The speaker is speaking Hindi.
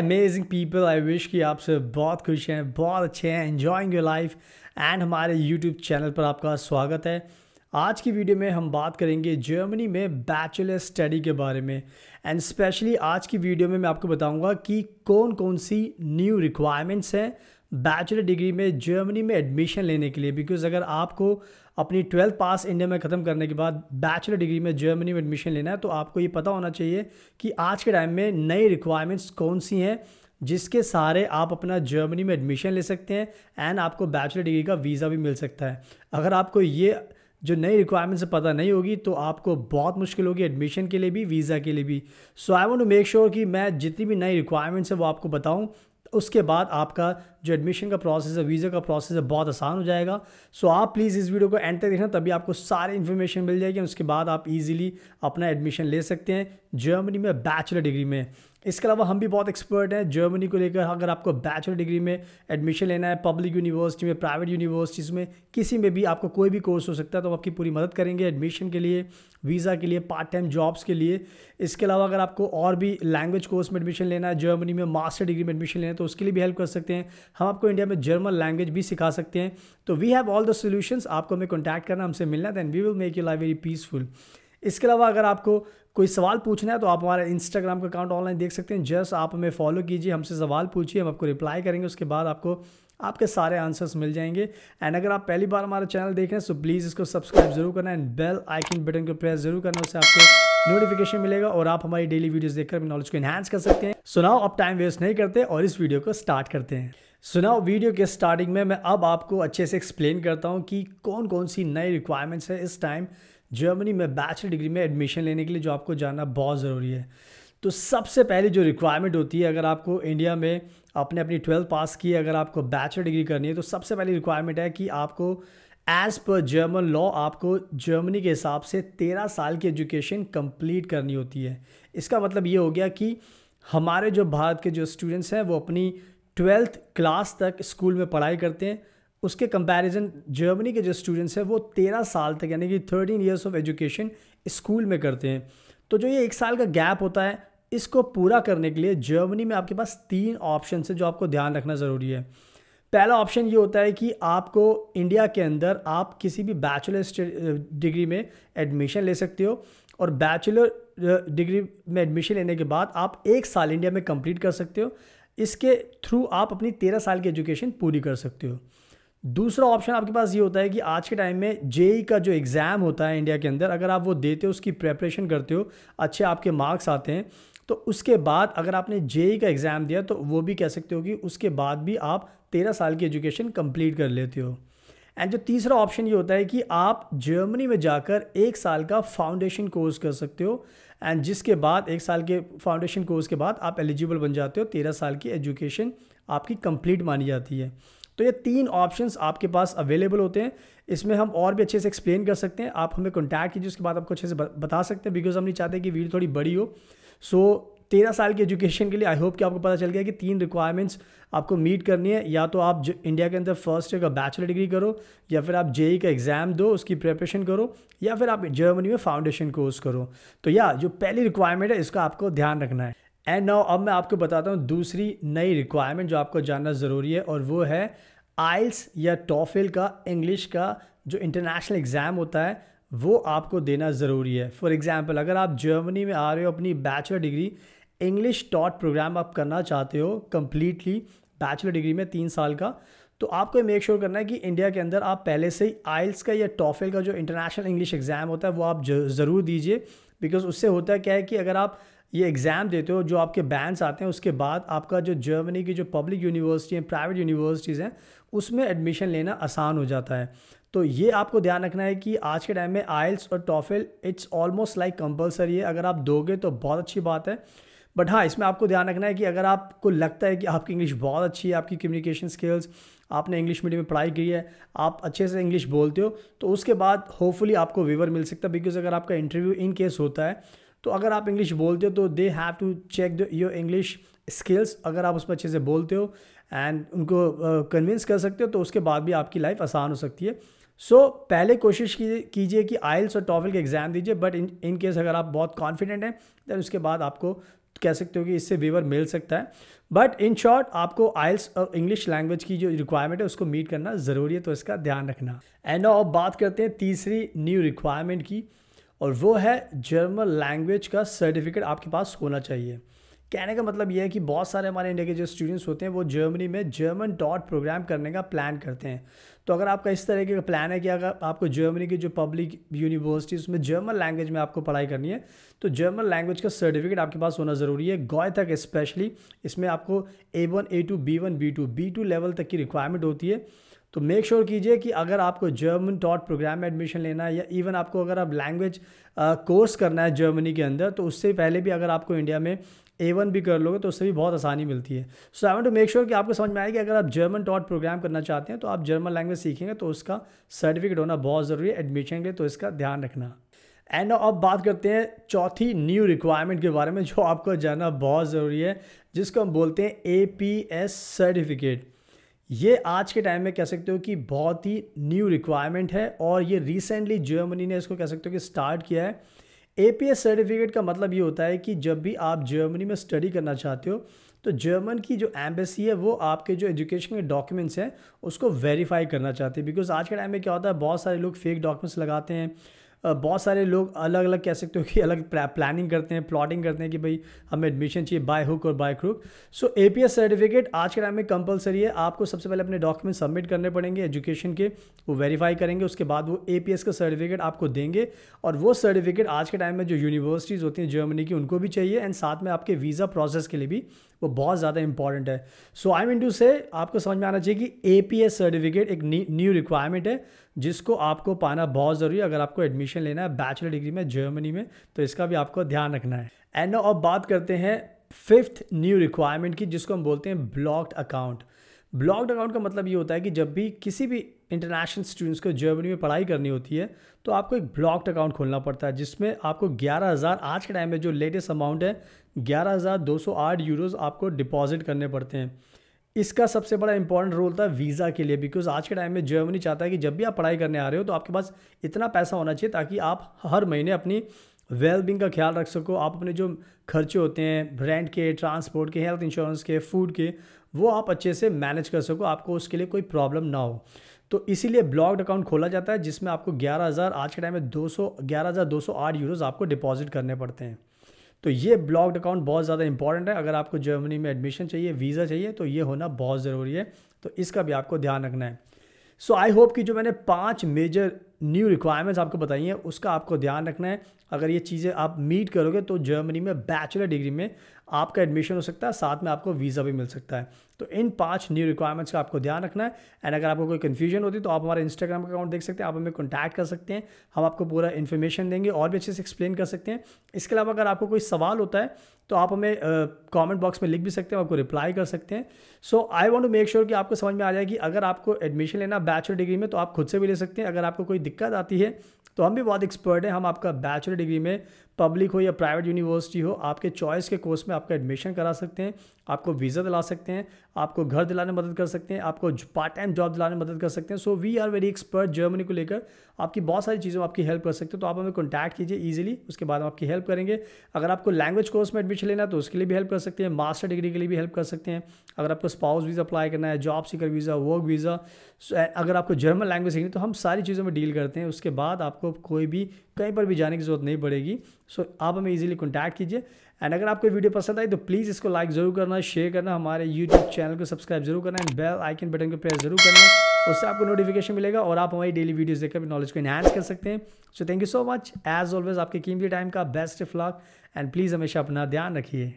अमेजिंग पीपल, आई विश कि आप सब बहुत खुश हैं, बहुत अच्छे हैं, एन्जॉइंग योर लाइफ एंड हमारे यूट्यूब चैनल पर आपका स्वागत है। आज की वीडियो में हम बात करेंगे जर्मनी में बैचलर स्टडी के बारे में एंड स्पेशली आज की वीडियो में मैं आपको बताऊंगा कि कौन कौन सी न्यू रिक्वायरमेंट्स हैं बैचलर डिग्री में जर्मनी में एडमिशन लेने के लिए। बिकॉज अगर आपको अपनी 12th पास इंडिया में ख़त्म करने के बाद बैचलर डिग्री में जर्मनी में एडमिशन लेना है तो आपको ये पता होना चाहिए कि आज के टाइम में नई रिक्वायरमेंट्स कौन सी हैं जिसके सहारे आप अपना जर्मनी में एडमिशन ले सकते हैं एंड आपको बैचलर डिग्री का वीज़ा भी मिल सकता है। अगर आपको ये जो नई रिक्वायरमेंट्स पता नहीं होगी तो आपको बहुत मुश्किल होगी एडमिशन के लिए भी, वीज़ा के लिए भी। So I want to make sure कि मैं जितनी भी नई रिक्वायरमेंट्स है वो आपको बताऊं, उसके बाद आपका जो एडमिशन का प्रोसेस है, वीज़ा का प्रोसेस है, बहुत आसान हो जाएगा। सो आप प्लीज़ इस वीडियो को एंड तक देखना, तभी आपको सारी इन्फॉर्मेशन मिल जाएगी। उसके बाद आप इजीली अपना एडमिशन ले सकते हैं जर्मनी में बैचलर डिग्री में। इसके अलावा हम भी बहुत एक्सपर्ट हैं जर्मनी को लेकर। अगर आपको बैचलर डिग्री में एडमिशन लेना है पब्लिक यूनिवर्सिटी में, प्राइवेट यूनिवर्सिटीज़ में, किसी में भी आपको कोई भी कोर्स हो सकता है, तो हम आपकी पूरी मदद करेंगे एडमिशन के लिए, वीज़ा के लिए, पार्ट टाइम जॉब्स के लिए। इसके अलावा अगर आपको और भी लैंग्वेज कोर्स में एडमिशन लेना है जर्मनी में, मास्टर डिग्री में एडमिशन लेना है तो उसके लिए भी हेल्प कर सकते हैं। हम आपको इंडिया में जर्मन लैंग्वेज भी सिखा सकते हैं। तो we have all the solutions. आपको हमें कॉन्टैक्ट करना, हमसे मिलना, then we will make your life very peaceful. इसके अलावा अगर आपको कोई सवाल पूछना है तो आप हमारा इंस्टाग्राम का अकाउंट ऑनलाइन देख सकते हैं। जस्ट आप हमें फॉलो कीजिए, हमसे सवाल पूछिए, हम आपको रिप्लाई करेंगे। उसके बाद आपको आपके सारे आंसर्स मिल जाएंगे। एंड अगर आप पहली बार हमारा चैनल देख रहे हैं सो प्लीज़ इसको सब्सक्राइब जरूर करना एंड बेल आइकन बटन को प्रेस जरूर करना, उससे आपको नोटिफिकेशन मिलेगा और आप हमारी डेली वीडियोस देखकर अपनी नॉलेज को एनहांस कर सकते हैं। सुनाओ, अब टाइम वेस्ट नहीं करते और इस वीडियो को स्टार्ट करते हैं। सुनाओ, वीडियो के स्टार्टिंग में मैं अब आपको अच्छे से एक्सप्लेन करता हूँ कि कौन कौन सी नई रिक्वायरमेंट्स है इस टाइम जर्मनी में बैचलर डिग्री में एडमिशन लेने के लिए, जो आपको जानना बहुत ज़रूरी है। तो सबसे पहले जो रिक्वायरमेंट होती है, अगर आपको इंडिया में अपनी 12th पास की है, अगर आपको बैचलर डिग्री करनी है तो सबसे पहली रिक्वायरमेंट है कि आपको एज़ पर जर्मन लॉ आपको जर्मनी के हिसाब से 13 साल की एजुकेशन कंप्लीट करनी होती है। इसका मतलब ये हो गया कि हमारे जो भारत के जो स्टूडेंट्स हैं वो अपनी 12th क्लास तक स्कूल में पढ़ाई करते हैं, उसके कंपैरिजन जर्मनी के जो स्टूडेंट्स हैं वो 13 साल तक यानी कि 13 ईयर्स ऑफ एजुकेशन स्कूल में करते हैं। तो जो ये 1 साल का गैप होता है, इसको पूरा करने के लिए जर्मनी में आपके पास 3 ऑप्शन है जो आपको ध्यान रखना ज़रूरी है। पहला ऑप्शन ये होता है कि आपको इंडिया के अंदर आप किसी भी बैचलर डिग्री में एडमिशन ले सकते हो और बैचलर डिग्री में एडमिशन लेने के बाद आप 1 साल इंडिया में कंप्लीट कर सकते हो। इसके थ्रू आप अपनी 13 साल की एजुकेशन पूरी कर सकते हो। दूसरा ऑप्शन आपके पास ये होता है कि आज के टाइम में जेई का जो एग्ज़ाम होता है इंडिया के अंदर, अगर आप वो देते हो, उसकी प्रेपरेशन करते हो, अच्छे आपके मार्क्स आते हैं, तो उसके बाद अगर आपने जेई का एग्ज़ाम दिया तो वो भी कह सकते हो कि उसके बाद भी आप 13 साल की एजुकेशन कंप्लीट कर लेते हो। एंड जो तीसरा ऑप्शन ये होता है कि आप जर्मनी में जाकर 1 साल का फाउंडेशन कोर्स कर सकते हो एंड जिसके बाद 1 साल के फाउंडेशन कोर्स के बाद आप एलिजिबल बन जाते हो, 13 साल की एजुकेशन आपकी कंप्लीट मानी जाती है। तो ये 3 ऑप्शंस आपके पास अवेलेबल होते हैं। इसमें हम और भी अच्छे से एक्सप्लेन कर सकते हैं। आप हमें कॉन्टैक्ट कीजिए, उसके बाद आपको अच्छे से बता सकते हैं, बिकॉज हम नहीं चाहते कि वीडियो थोड़ी बड़ी हो। सो 13 साल की एजुकेशन के लिए आई होप कि आपको पता चल गया कि 3 रिक्वायरमेंट्स आपको मीट करनी है। या तो आप इंडिया के अंदर फर्स्ट ईयर का बैचलर डिग्री करो, या फिर आप जेई का एग्ज़ाम दो, उसकी प्रिपरेशन करो, या फिर आप जर्मनी में फाउंडेशन कोर्स करो। तो या जो पहली रिक्वायरमेंट है इसका आपको ध्यान रखना है। एंड नाउ अब मैं आपको बताता हूँ दूसरी नई रिक्वायरमेंट जो आपको जानना ज़रूरी है, और वो है आइल्स या टॉफेल का इंग्लिश का जो इंटरनेशनल एग्ज़ाम होता है वो आपको देना ज़रूरी है। फॉर एग्ज़ाम्पल, अगर आप जर्मनी में आ रहे हो, अपनी bachelor degree English taught program आप करना चाहते हो कम्प्लीटली बैचलर डिग्री में 3 साल का, तो आपको मेक श्योर करना है कि इंडिया के अंदर आप पहले से ही आइल्स का या टॉफेल का जो इंटरनेशनल इंग्लिश एग्ज़ाम होता है वो आप ज़रूर दीजिए। बिकॉज उससे होता है क्या है कि अगर आप ये एग्ज़ाम देते हो, जो आपके बैंड्स आते हैं, उसके बाद आपका जो जर्मनी की जो पब्लिक यूनिवर्सिटी हैं, प्राइवेट यूनिवर्सिटीज़ हैं, उसमें एडमिशन लेना आसान हो जाता है। तो ये आपको ध्यान रखना है कि आज के टाइम में आइल्स और TOEFL it's almost like compulsory है। अगर आप दोगे तो बहुत अच्छी बात है, बट हाँ, इसमें आपको ध्यान रखना है कि अगर आपको लगता है कि आपकी इंग्लिश बहुत अच्छी है, आपकी कम्युनिकेशन स्किल्स, आपने इंग्लिश मीडियम में पढ़ाई की है, आप अच्छे से इंग्लिश बोलते हो, तो उसके बाद होपफुली आपको वेवर मिल सकता है। बिकॉज अगर आपका इंटरव्यू इन केस होता है तो अगर आप इंग्लिश बोलते हो तो they have to check your English skills. अगर आप उसमें अच्छे से बोलते हो एंड उनको कन्विंस कर सकते हो तो उसके बाद भी आपकी लाइफ आसान हो सकती है। सो पहले कोशिश कीजिए कि आइल्स और टॉफेल के एग्ज़ाम दीजिए, बट इन केस अगर आप बहुत कॉन्फिडेंट हैं देन उसके बाद आपको कह सकते हो कि इससे वेवर मिल सकता है। बट इन शॉर्ट आपको आइल्स और इंग्लिश लैंग्वेज की जो रिक्वायरमेंट है उसको मीट करना ज़रूरी है, तो इसका ध्यान रखना। एंड अब बात करते हैं तीसरी न्यू रिक्वायरमेंट की, और वो है जर्मन लैंग्वेज का सर्टिफिकेट आपके पास होना चाहिए। कहने का मतलब ये है कि बहुत सारे हमारे इंडिया के जो स्टूडेंट्स होते हैं वो जर्मनी में जर्मन डॉट प्रोग्राम करने का प्लान करते हैं। तो अगर आपका इस तरीके का प्लान है कि अगर आपको जर्मनी की जो पब्लिक यूनिवर्सिटी उसमें जर्मन लैंग्वेज में आपको पढ़ाई करनी है, तो जर्मन लैंग्वेज का सर्टिफिकेट आपके पास होना ज़रूरी है। गोय तक स्पेशली इसमें आपको A1 A2 B1 B2 level तक की रिक्वायरमेंट होती है। तो मेक श्योर कीजिए कि अगर आपको जर्मन डॉट प्रोग्राम में एडमिशन लेना है, या इवन आपको अगर आप लैंग्वेज कोर्स करना है जर्मनी के अंदर, तो उससे पहले भी अगर आपको इंडिया में A1 भी कर लोगे तो उससे भी बहुत आसानी मिलती है। So I want to make sure कि आपको समझ में आए कि अगर आप जर्मन डॉट प्रोग्राम करना चाहते हैं तो आप जर्मन लैंग्वेज सीखेंगे तो उसका सर्टिफिकेट होना बहुत ज़रूरी है एडमिशन के लिए, तो इसका ध्यान रखना। एंड अब बात करते हैं चौथी न्यू रिक्वायरमेंट के बारे में जो आपको जानना बहुत ज़रूरी है, जिसको हम बोलते हैं APS सर्टिफिकेट। ये आज के टाइम में कह सकते हो कि बहुत ही न्यू रिक्वायरमेंट है, और ये रिसेंटली जर्मनी ने इसको कह सकते हो कि स्टार्ट किया है। APS सर्टिफिकेट का मतलब ये होता है कि जब भी आप जर्मनी में स्टडी करना चाहते हो तो जर्मन की जो एम्बेसी है वो आपके जो एजुकेशन के डॉक्यूमेंट्स हैं उसको वेरीफाई करना चाहते हैं। बिकॉज आज के टाइम में क्या होता है, बहुत सारे लोग फेक डॉक्यूमेंट्स लगाते हैं, बहुत सारे लोग अलग अलग कह सकते हो कि अलग प्लानिंग करते हैं, प्लॉटिंग करते हैं कि भाई हमें एडमिशन चाहिए बाय हुक और by crook. So APS certificate आज के टाइम में कंपलसरी है। आपको सबसे पहले अपने डॉक्यूमेंट सबमिट करने पड़ेंगे एजुकेशन के, वो वेरीफाई करेंगे, उसके बाद वो APS का सर्टिफिकेट आपको देंगे। और वो सर्टिफिकेट आज के टाइम में जो यूनिवर्सिटीज़ होती हैं जर्मनी की उनको भी चाहिए, एंड साथ में आपके वीज़ा प्रोसेस के लिए भी वो बहुत ज़्यादा इंपॉर्टेंट है। सो आई मीन टू से आपको समझ में आना चाहिए कि APS सर्टिफिकेट एक न्यू रिक्वायरमेंट है जिसको आपको पाना बहुत ज़रूरी है अगर आपको एडमिशन लेना है बैचलर डिग्री में जर्मनी में, तो इसका भी आपको ध्यान रखना है। एंड अब बात करते हैं फिफ्थ न्यू रिक्वायरमेंट की, जिसको हम बोलते हैं ब्लॉक्ड अकाउंट। ब्लॉक्ड अकाउंट का मतलब ये होता है कि जब भी किसी भी इंटरनेशनल स्टूडेंट्स को जर्मनी में पढ़ाई करनी होती है तो आपको एक ब्लॉक्ड अकाउंट खोलना पड़ता है, जिसमें आपको 11,000 आज के टाइम में जो लेटेस्ट अमाउंट है 11,208 यूरोज़ आपको डिपॉजिट करने पड़ते हैं। इसका सबसे बड़ा इंपॉर्टेंट रोल था वीज़ा के लिए, बिकॉज आज के टाइम में जर्मनी चाहता है कि जब भी आप पढ़ाई करने आ रहे हो तो आपके पास इतना पैसा होना चाहिए ताकि आप हर महीने अपनी वेलबींग का ख्याल रख सको। आप अपने जो खर्चे होते हैं रेंट के, ट्रांसपोर्ट के, हेल्थ इंश्योरेंस के, फूड के, वो आप अच्छे से मैनेज कर सको, आपको उसके लिए कोई प्रॉब्लम ना हो। तो इसीलिए ब्लॉक्ड अकाउंट खोला जाता है जिसमें आपको 11,000 आज के टाइम में 11,208 यूरोज़ आपको डिपॉजिट करने पड़ते हैं। तो ये ब्लॉक्ड अकाउंट बहुत ज़्यादा इंपॉर्टेंट है। अगर आपको जर्मनी में एडमिशन चाहिए, वीज़ा चाहिए, तो ये होना बहुत ज़रूरी है, तो इसका भी आपको ध्यान रखना है। सो आई होप कि जो मैंने 5 मेजर न्यू रिक्वायरमेंट्स आपको बताई हैं उसका आपको ध्यान रखना है। अगर ये चीज़ें आप मीट करोगे तो जर्मनी में बैचलर डिग्री में आपका एडमिशन हो सकता है, साथ में आपको वीज़ा भी मिल सकता है। तो इन 5 न्यू रिक्वायरमेंट्स का आपको ध्यान रखना है। एंड अगर आपको कोई कन्फ्यूजन होती है तो आप हमारा इंस्टाग्राम अकाउंट देख सकते हैं, आप हमें कॉन्टैक्ट कर सकते हैं, हम आपको पूरा इन्फॉर्मेशन देंगे और भी अच्छे से एक्सप्लेन कर सकते हैं। इसके अलावा अगर आपको कोई सवाल होता है तो आप हमें कमेंट बॉक्स में लिख भी सकते हैं, आपको रिप्लाई कर सकते हैं। So I want to make sure कि आपको समझ में आ जाए कि अगर आपको एडमिशन लेना बैचलर डिग्री में तो आप खुद से भी ले सकते हैं। अगर आपको कोई दिक्कत आती है तो हम भी बहुत एक्सपर्ट हैं, हम आपका बैचलर डिग्री में पब्लिक हो या प्राइवेट यूनिवर्सिटी हो, आपके चॉइस के कोर्स में आपका एडमिशन करा सकते हैं, आपको वीज़ा दिला सकते हैं, आपको घर दिलाने में मदद कर सकते हैं, आपको पार्ट टाइम जॉब दिलाने में मदद कर सकते हैं। So we are very expert Germany को लेकर, आपकी बहुत सारी चीज़ों में आपकी हेल्प कर सकते हो। तो आप हमें कॉन्टैक्ट कीजिए ईजिली, उसके बाद हम आपकी हेल्प करेंगे। अगर आपको लैंग्वेज कोर्स में एडमिशन लेना है तो उसके लिए भी हेल्प कर सकते हैं, मास्टर डिग्री के लिए भी हेल्प कर सकते हैं। अगर आपको स्पाउस वीज़ा अप्लाई करना है, job seeker visa, work visa, अगर आपको जर्मन लैंग्वेज सीखनी तो हम सारी चीज़ों में डील करते हैं। उसके बाद आपको कोई भी कहीं पर भी जाने की ज़रूरत नहीं पड़ेगी। सो आप हमें इजीली कॉन्टैक्ट कीजिए। एंड अगर आपको वीडियो पसंद आई तो प्लीज़ इसको लाइक ज़रूर करना, शेयर करना, हमारे यूट्यूब चैनल को सब्सक्राइब जरूर करना एंड बेल आइकन बटन को प्रेस जरूर करना, उससे आपको नोटिफिकेशन मिलेगा और आप हमारी डेली वीडियोस देखकर भी नॉलेज को एनहांस कर सकते हैं। So thank you so much, as always आपके कीमती टाइम का best of luck and please हमेशा अपना ध्यान रखिए।